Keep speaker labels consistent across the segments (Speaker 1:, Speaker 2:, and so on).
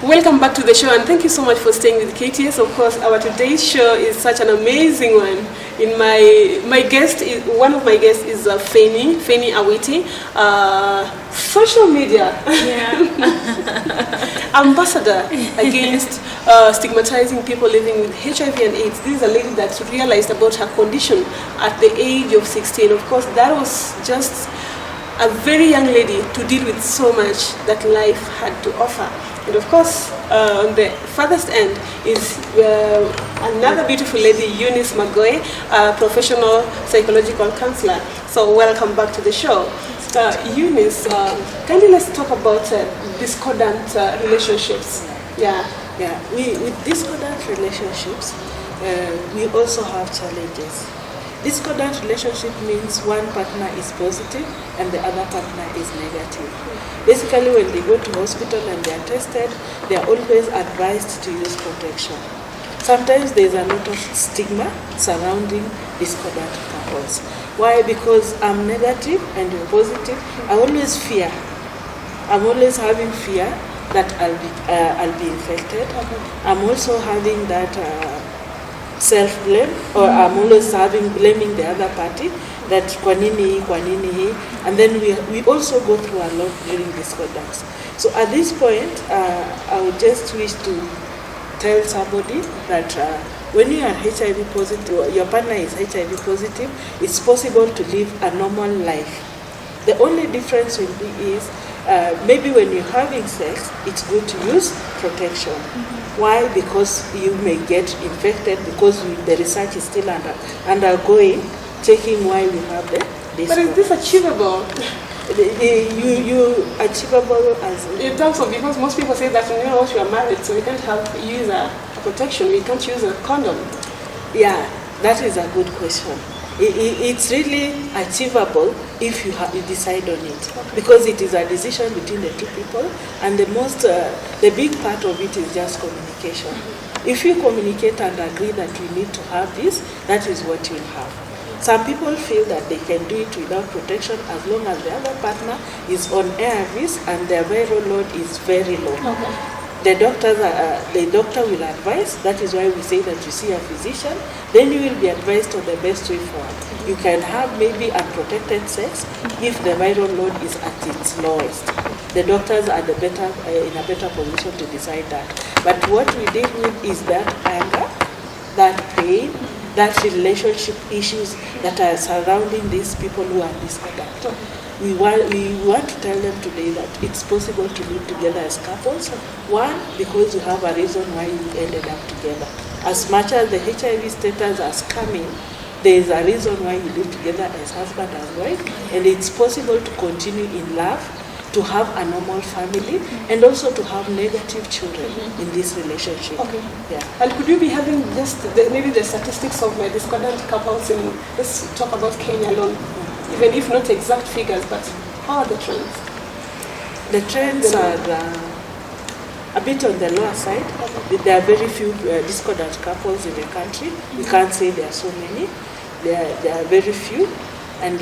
Speaker 1: Welcome back to the show, and thank you so much for staying with KTS. Of course, our today's show is such an amazing one. In my guest is one of my guests is Phenny Awiti, social media ambassador against stigmatizing people living with HIV and AIDS. This is a lady that realized about her condition at the age of 16. Of course, that was just a very young lady to deal with so much that life had to offer. And of course, on the farthest end is another beautiful lady, Eunice Magoe, a professional psychological counselor. So welcome back to the show. Eunice, kindly let's talk about discordant relationships.
Speaker 2: With discordant relationships, we also have challenges. Discordant relationship means one partner is positive and the other partner is negative. Basically, when they go to hospital and they are tested, they are always advised to use protection. Sometimes there is a lot of stigma surrounding discordant couples. Why? Because I'm negative and you're positive. I always fear. I'm always having fear that I'll be infected. I'm also having that self-blame, or I'm always blaming the other party, that kwa nini, and then we also go through a lot during discordance. So at this point, I would just wish to tell somebody that when you are HIV positive, your partner is HIV positive, it's possible to live a normal life. The only difference will be is maybe when you're having sex, it's good to use protection. Why? Because you may get infected, because the research is still undergoing, checking why we have this.
Speaker 1: But is this achievable?
Speaker 2: You achievable as
Speaker 1: in terms of, because most people say that once you are married, so we can't use a protection, we can't use a condom.
Speaker 2: Yeah, that is a good question. It's really achievable if you decide on it, because it is a decision between the two people, and the big part of it is just communication. If you communicate and agree that we need to have this, that is what you'll have. Some people feel that they can do it without protection as long as the other partner is on ARVs and their viral load is very low.
Speaker 1: Okay.
Speaker 2: The doctor will advise. That is why we say that you see a physician, then you will be advised on the best way forward. You can have maybe unprotected sex if the viral load is at its lowest. The doctors are in a better position to decide that. But what we deal with is that anger, that pain, that relationship issues that are surrounding these people who are discordant. We want to tell them today that it's possible to live together as couples. One, because you have a reason why you ended up together. As much as the HIV status has come in, there is a reason why you live together as husband and wife, and it's possible to continue in love, to have a normal family, and also to have negative children in this relationship.
Speaker 1: Okay.
Speaker 2: Yeah.
Speaker 1: And could you be having just maybe the statistics of discordant couples in, let's talk about Kenya alone, even if not exact figures, but how are the trends?
Speaker 2: The trends are a bit on the lower side. There are very few discordant couples in the country. We can't say there are so many. There are very few, and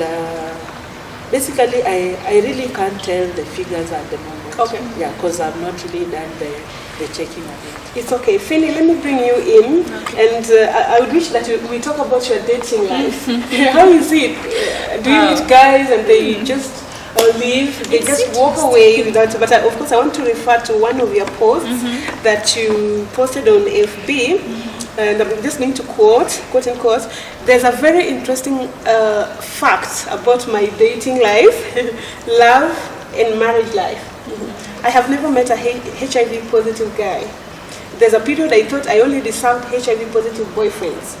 Speaker 2: basically, I really can't tell the figures at the moment.
Speaker 1: Okay.
Speaker 2: Yeah, because I've not really done the checking of it.
Speaker 1: It's okay. Phenny, let me bring you in. Okay. And I would wish that we talk about your dating life. How is it? Do you meet guys and they just leave? They just walk away without... But of course, I want to refer to one of your posts that you posted on FB. And I'm just going to quote unquote, there's a very interesting fact about my dating life, love and marriage life. I have never met a HIV positive guy. There's a period I thought I only deserved HIV positive boyfriends.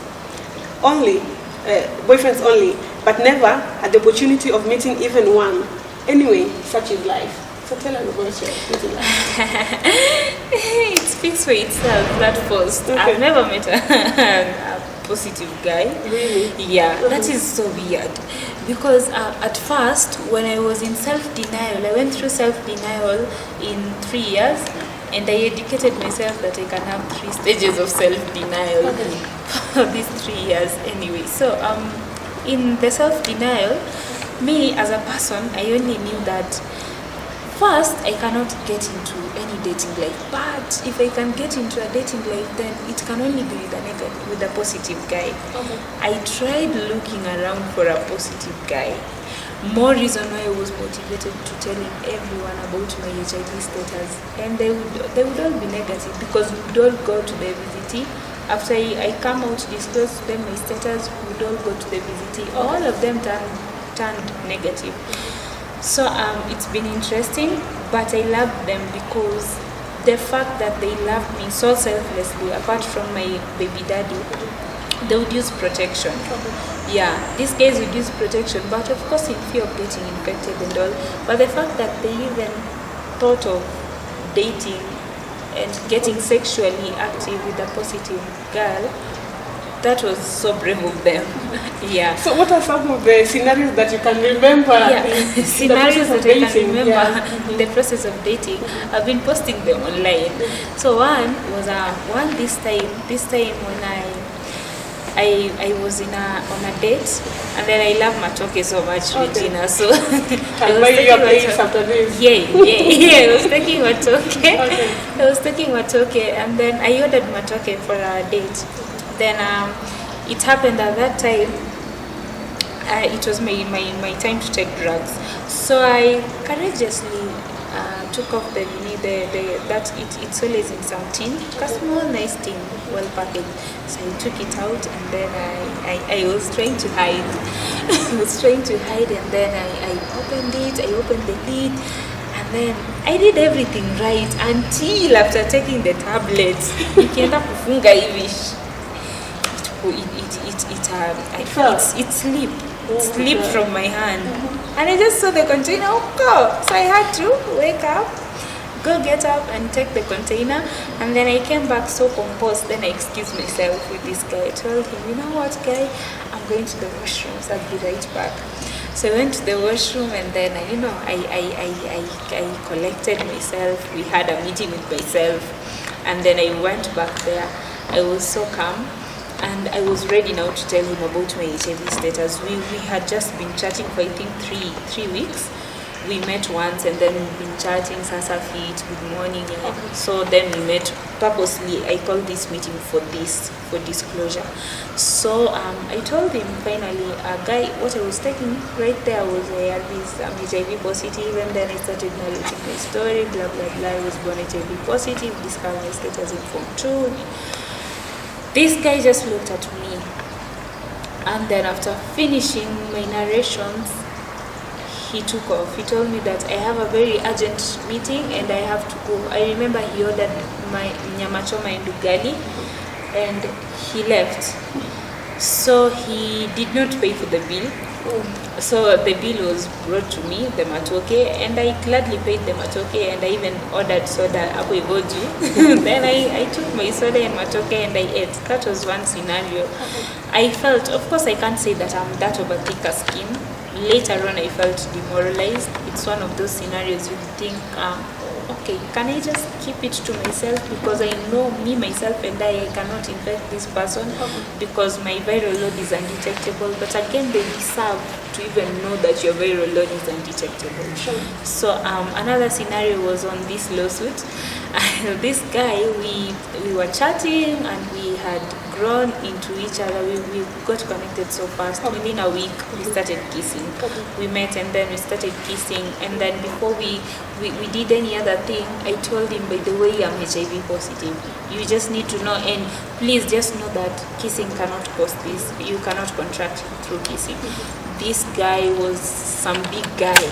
Speaker 1: Boyfriends only, but never had the opportunity of meeting even one. Anyway, such is life. So tell us about your dating life.
Speaker 3: It speaks for itself, that post. Okay. I've never met a positive guy.
Speaker 1: Really?
Speaker 3: Yeah, that is so weird. Because at first, when I was in self-denial, I went through self-denial in 3 years, and I educated myself that I can have 3 stages of self-denial for these 3 years anyway. So in the self-denial, me as a person, I only knew that first, I cannot get into any dating life. But if I can get into a dating life, then it can only be with a positive guy.
Speaker 1: Okay.
Speaker 3: I tried looking around for a positive guy. More reason why I was motivated to telling everyone about my HIV status, and they would all be negative because we would all go to the VCT. After I come out to disclose to them my status, we would all go to the VCT. All of them turned negative. So it's been interesting, but I love them because the fact that they love me so selflessly, apart from my baby daddy, they would use protection. Yeah, these guys would use protection, but of course in fear of getting infected and all. But the fact that they even thought of dating and getting sexually active with a positive girl, that was so brave of them. Yeah.
Speaker 1: So what are some of the scenarios that you can remember?
Speaker 3: Yeah, scenarios that I can remember
Speaker 1: Yeah.
Speaker 3: in the process of dating. I've been posting them online. So one was this time when I was on a date, and then I love matoke so much, Regina. So
Speaker 1: I'll buy you a place after this.
Speaker 3: Yeah. I was taking matoke.
Speaker 1: Okay.
Speaker 3: I was taking matoke, and then I ordered matoke for a date. Then it happened at that time. It was my time to take drugs. So I courageously took off the it's always in some tin, a small nice tin, well packaged. So I took it out, and then I was trying to hide. And then I opened it. I opened the lid, and then I did everything right until after taking the tablets. Nikienda kufunga hivi, it slipped from my hand, and I just saw the container. So I had to wake up, go get up and take the container, and then I came back so composed. Then I excused myself with this guy. I told him, you know what, guy, I'm going to the washroom, so I'll be right back. So I went to the washroom, and then I collected myself. We had a meeting with myself, and then I went back there. I was so calm, and I was ready now to tell him about my HIV status. We had just been chatting for I think three weeks. We met once, and then we've been chatting, Sasa Fit, good morning. So then we met purposely. I called this meeting for disclosure. So I told him finally, guy, what I was taking right there was ARVs. I'm HIV positive, and then I started narrating my story, blah blah blah. I was born HIV positive, discovered my status in Form 2. This guy just looked at me, and then after finishing my narrations, he took off. He told me that I have a very urgent meeting and I have to go. I remember he ordered my nyama choma and ugali, and he left. So he did not pay for the bill. So the bill was brought to me, the matoke, and I gladly paid the matoke, and I even ordered soda, apo iboju. Then I took my soda and matoke and I ate. That was one scenario. I felt, of course I can't say that I'm that of a thicker skin. Later on I felt demoralized. It's one of those scenarios you think, okay, can I just keep it to myself, because I know me, myself and I cannot infect this person because my viral load is undetectable. But again, they deserve to even know that your viral load is undetectable. So another scenario was on this lawsuit. This guy, we were chatting and we had grown into each other. We got connected so fast. Within a week, we started kissing. We met and then we started kissing. And then before we did any other thing, I told him, by the way, I'm HIV positive. You just need to know, and please just know that kissing cannot cause this. You cannot contract through kissing. This guy was some big guy,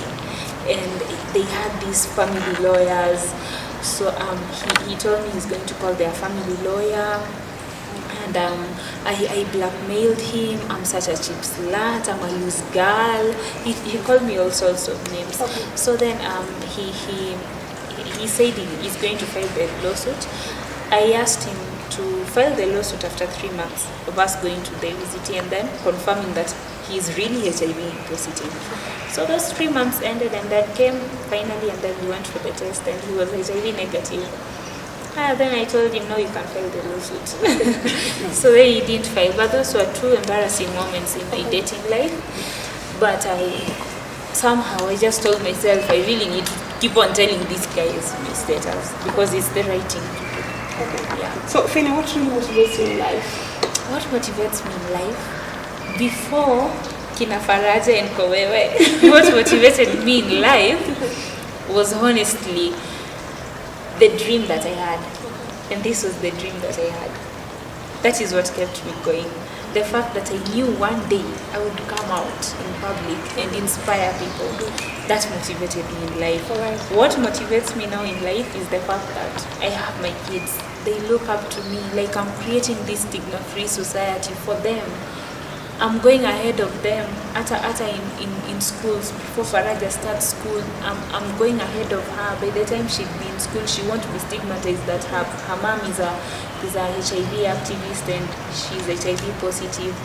Speaker 3: and they had these family lawyers. So he told me he's going to call their family lawyer, and I blackmailed him. I'm such a cheap slut, I'm a loose girl. He called me all sorts of names. So then he said he's going to file the lawsuit. I asked him to file the lawsuit after 3 months of us going to the VCT and then confirming that he's really HIV positive. So those 3 months ended, and then came finally, and then we went for the test, and he was HIV negative. Then I told him, no, you can file the lawsuit. So then he didn't file. But those were two embarrassing moments in my dating life. But I just told myself I really need keep on telling these guys my status because it's the right thing to do.
Speaker 1: Okay.
Speaker 3: Yeah.
Speaker 1: So, Phenny, what really motivates you in life?
Speaker 3: What motivates me in life? Before Kina Faraja and Kowewe, what motivated me in life was honestly the dream that I had. And this was the dream that I had. That is what kept me going. The fact that I knew one day I would come out in public and inspire people. That motivated me in life.
Speaker 1: Right.
Speaker 3: What motivates me now in life is the fact that I have my kids. They look up to me like I'm creating this stigma-free society for them. I'm going ahead of them in schools. Before Faraja starts school, I'm going ahead of her. By the time she'd be in school, she won't be stigmatized that her mom is a HIV activist and she's HIV positive.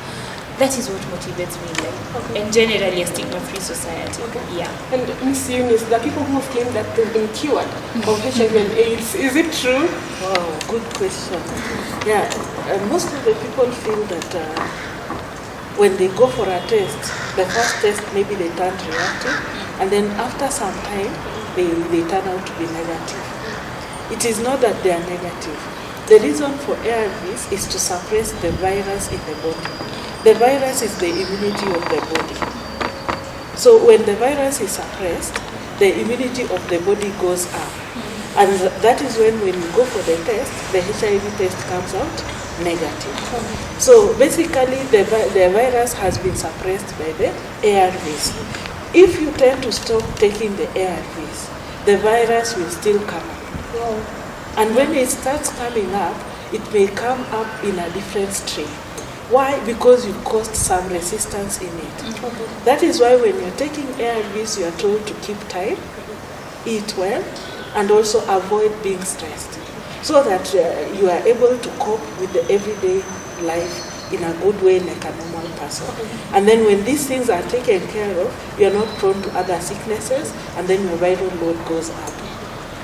Speaker 3: That is what motivates me in life.
Speaker 1: Okay.
Speaker 3: And generally a stigma-free society.
Speaker 1: Okay.
Speaker 3: Yeah.
Speaker 1: And Miss Eunice, the people who have claimed that they've been cured of HIV and AIDS, is it true?
Speaker 2: Wow, good question. Yeah, most of the people feel that when they go for a test, the first test maybe they turn reactive, and then after some time they turn out to be negative. It is not that they are negative. The reason for ARVs is to suppress the virus in the body. The virus is the immunity of the body. So when the virus is suppressed, the immunity of the body goes up. And that is when you go for the test, the HIV test comes out negative. So basically the virus has been suppressed by the ARVs. If you tend to stop taking the ARVs, the virus will still come up.
Speaker 1: Wow.
Speaker 2: And when it starts coming up, it may come up in a different strain. Why? Because you caused some resistance in it.
Speaker 1: Okay.
Speaker 2: That is why when you're taking ARVs, you are told to keep time, eat well, and also avoid being stressed, so that you are able to cope with the everyday life in a good way like a normal person. And then when these things are taken care of, you are not prone to other sicknesses, and then your viral load goes up.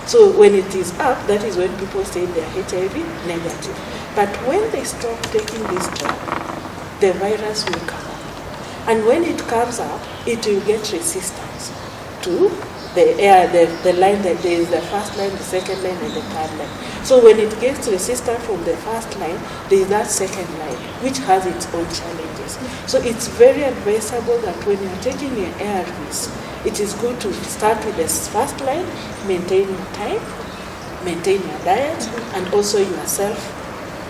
Speaker 2: So when it is up, that is when people say they are HIV negative. But when they stop taking this drug, the virus will come up. And when it comes up, it will get resistance to the line that there is the first line, the second line, and the third line. So when it gets resistant from the first line, there is that second line, which has its own challenges. So it's very advisable that when you're taking your ARVs, it is good to start with the first line, maintain your time, maintain your diet, and also yourself,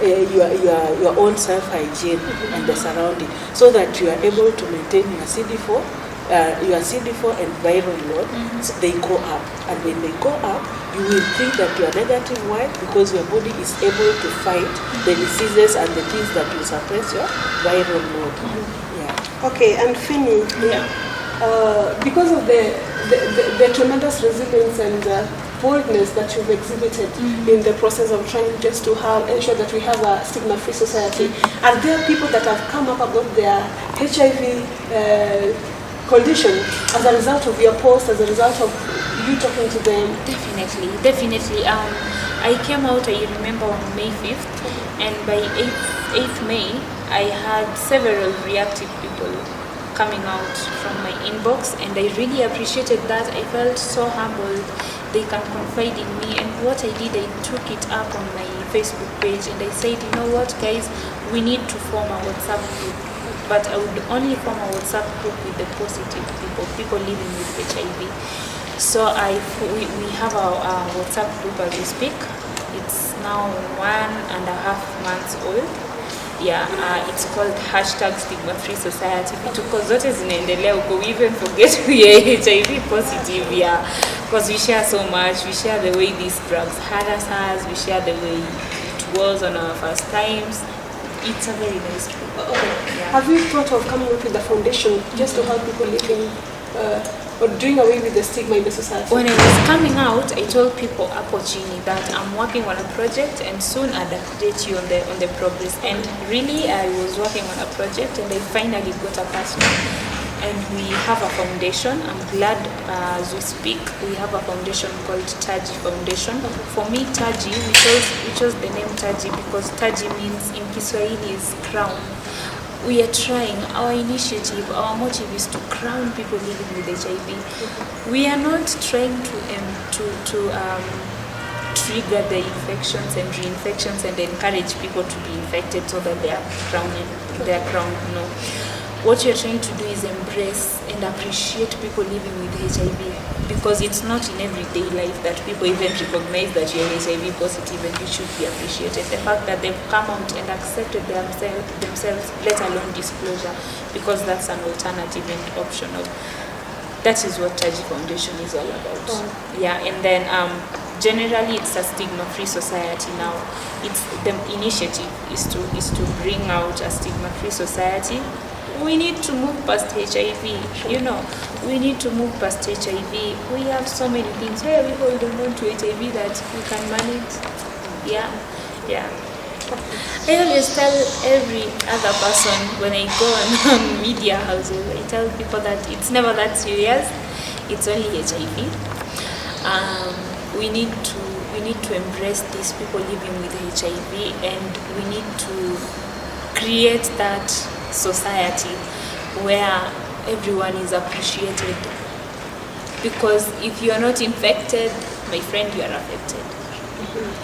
Speaker 2: your own self-hygiene and the surrounding, so that you are able to maintain your CD4 and viral load. So they go up, and when they go up, you will think that you are negative. Why? Because your body is able to fight the diseases and the things that will suppress your viral load. Yeah.
Speaker 1: Okay, and Phenny, because of the tremendous resilience and boldness that you've exhibited in the process of trying just to ensure that we have a stigma-free society, are there people that have come up about their HIV condition as a result of your post, as a result of you talking to them?
Speaker 3: Definitely. I came out, I remember, on May 5th, and by 8th May, I had several reactive people coming out from my inbox, and I really appreciated that. I felt so humbled. They can confide in me, and what I did, I took it up on my Facebook page, and I said, you know what, guys, we need to form a WhatsApp group, but I would only form a WhatsApp group with the positive people living with HIV. So we have a WhatsApp group as we speak. It's now 1.5 months old. Yeah, it's called #Stigma-Free Society. Vituko zote zinaendelea huko. We even forget we are HIV positive, yeah, because we share so much. We share the way these drugs harass us. We share the way it was on our first times. It's a very nice group.
Speaker 1: Okay.
Speaker 3: Yeah.
Speaker 1: Have you thought of coming up with a foundation just to help people living or doing away with the stigma in the society?
Speaker 3: When I was coming out, I told people opportunity that I'm working on a project, and soon I'd update you on the progress. And really, I was working on a project, and I finally got a partner. And we have a foundation. I'm glad as we speak, we have a foundation called Taji Foundation. For me, Taji, we chose the name Taji because Taji means in Kiswahili is crown. we are trying, our initiative, our motive is to crown people living with HIV. We are not trying to trigger the infections and reinfections and encourage people to be infected so that they are crowned. No. What you're trying to do is embrace and appreciate people living with HIV, because it's not in everyday life that people even recognize that you're HIV positive, and you should be appreciated. The fact that they've come out and accepted themselves, let alone disclosure, because that's an alternative and optional. That is what Taji Foundation is all about. Yeah, and then generally it's a stigma-free society now. It's the initiative is to bring out a stigma-free society. We need to move past HIV, we need to move past HIV. We have so many things where we hold on to HIV that we can manage. Yeah. I always tell every other person when I go on media houses, I tell people that it's never that serious. It's only HIV. We need to embrace these people living with HIV, and we need to create that society where everyone is appreciated. Because if you are not infected, my friend, you are affected.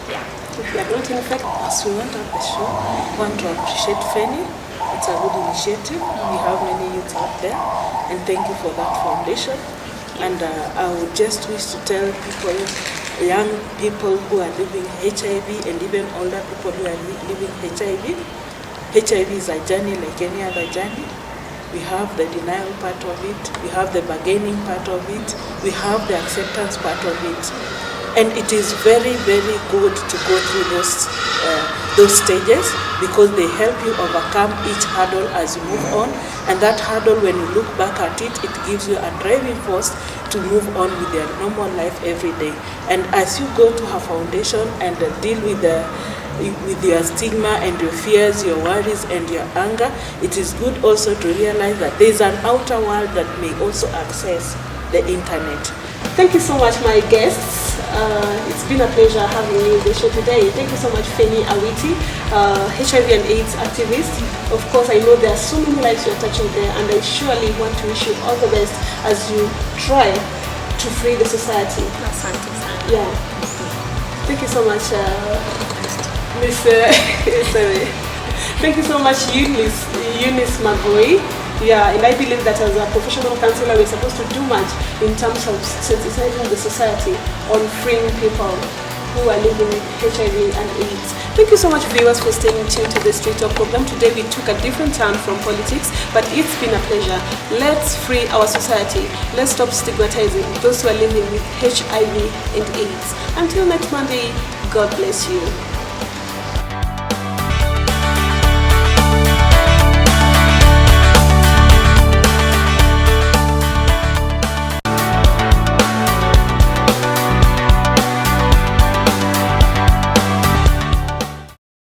Speaker 3: Yeah.
Speaker 2: If you are not infected, as we went on the show, we want to appreciate Phenny. It's a good initiative. We have many youths out there, and thank you for that foundation. And I would just wish to tell people, young people who are living HIV, and even older people who are living HIV, HIV is a journey like any other journey. We have the denial part of it, we have the bargaining part of it, we have the acceptance part of it. And it is very, very good to go through those stages, because they help you overcome each hurdle as you move on. And that hurdle, when you look back at it, it gives you a driving force to move on with your normal life every day. And as you go to her foundation and deal with your stigma and your fears, your worries and your anger, it is good also to realize that there is an outer world that may also access the internet.
Speaker 1: Thank you so much, my guests. It's been a pleasure having you on the show today. Thank you so much, Phenny Awiti, HIV and AIDS activist. Of course, I know there are so many lives you're touching there, and I surely want to wish you all the best as you try to free the society. Yeah. Thank you so much, Miss. Sorry. Thank you so much, Eunice Magoy. Yeah, and I believe that as a professional counselor, we're supposed to do much in terms of sensitizing the society on freeing people who are living with HIV and AIDS. Thank you so much, viewers, for staying tuned to the Street Talk program. Today we took a different turn from politics, but it's been a pleasure. Let's free our society. Let's stop stigmatizing those who are living with HIV and AIDS. Until next Monday, God bless you.